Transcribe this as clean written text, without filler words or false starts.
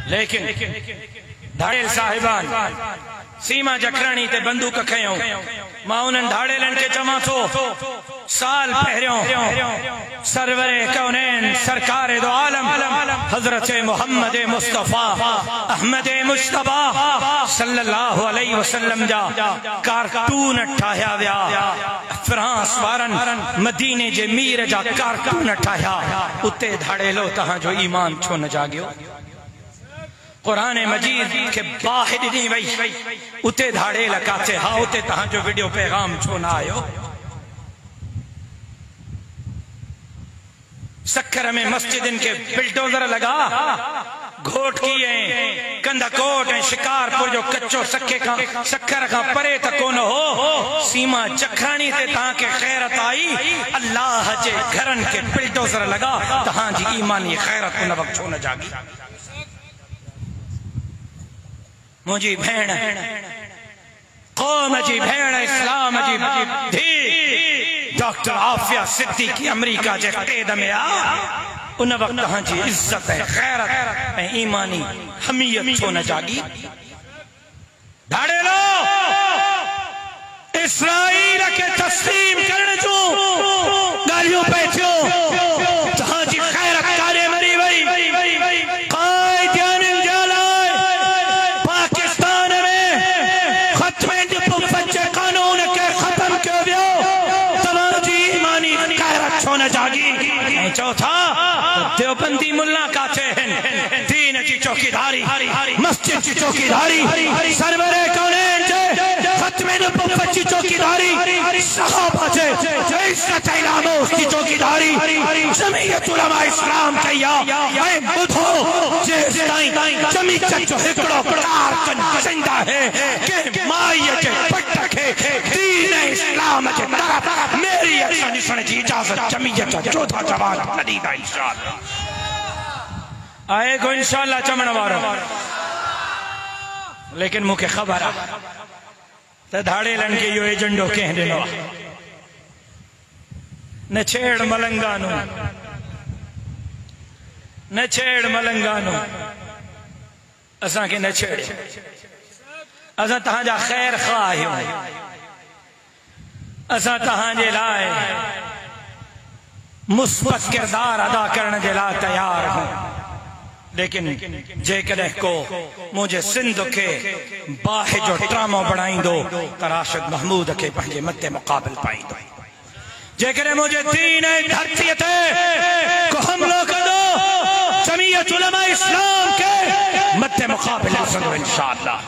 लेकिन धाड़ेल साहिबान सीमा जखरानी ते बंदूक खयों। मां उन्हनि धाड़ेलनि खे चवां थो, साल पहिरियों सरवरे कौनैन सरकारे दो आलम हजरत मोहम्मद मुस्तफा अहमद मुश्तबा सल्लल्लाहु अलैहि वसल्लम जा कारतून ठाहिया विया। फ्रांस वारनि मदीने जे मीर जा कारतून ठाहिया। उते धाड़ेलो तहांजो ईमान छो न जागियो? कुरान मजीद के बाहि ॾिनी वई, उते धाड़ेल काथे? हा, उते तहांजो वीडियो पैगाम छो न आयो? सक्कर में मस्जिदन के बिल्डोजर लगा, घोट किए कंदकोट ऐं शिकारपुर जो कच्चो सक्कर का परे त कोन हो। सीमा जखरानी ते तहांखे खैरत आई, अल्लाह जे घरन के बिल्डोजर लगा। तहांजी ईमानी खैरत उन वक्त छो न जागी? मुझी भेण, कौम जी भेण, इस्लाम जी धी डॉक्टर आफिया सिद्दीकी अमरीका जे कैद में आ। उन वक्त तहांजी इज्जत ऐं खैरत ऐं ईमानी हमीयत छो न जागी? धाड़ेलो इसराइल के तस्लीम करण जूं ॻाल्हियूं पई थियूं। तहांजी खैरत काॾे मरी वई? काइदियन जे लाइ पाकिस्तान में ख़त्म जे कानून के ख़त्म कयो वियो। तव्हांजी ईमानी खैरत छो न जागी? ऐं चौथा, देवबंदी मुल्ला काथे आहिनि? दीन जी चौकीदारी, मस्जिद जी चौकीदारी, सरवरे कौनैन जे ख़त्म नबुव्वत जी चौकीदारी, सहाबा जे इज्जत ऐं नामूस जी चौकीदारी जमीयत उलमा इस्लाम कया। ऐं ॿुधो, जेसिताईं जमीयत जो हिकिड़ो कारकुन जिंदा है के माईअ जे पट खे दीन इस्लाम जे तरफ़ मेरी अखि ॾिसण जी इजाज़त जमीयत जो चौथा जवाब न ॾींदा। इंशाअल्लाह आए को इंशाअल्लाह चमण वारो। लेकिन मूंखे ख़बर आहे त धाड़ेलनि खे इहो एजेंडो कंहिं ॾिनो आहे। न छेड़ मलंगानो, न छेड़ मलंगानो, असांखे न छेड़। असां तहांजा ख़ैर ख़्वाह आहियूं। असां तहांजे लाइ मुस्बत किरदार अदा करण जे लाइ तैयार आहियूं। लेकिन जेकॾहिं को मुझे सिंध के बाहि जो ड्रामो बणाईंदो त राशिद महमूद के पंहिंजे मथे मुक़ाबिल पाईंदो। जेकॾहिं मुझे दीन ऐं धरतीअ ते को हमलो कंदो, जमीयत उलमा इस्लाम के मथे मुक़ाबिल कंदो इंशाअल्लाह।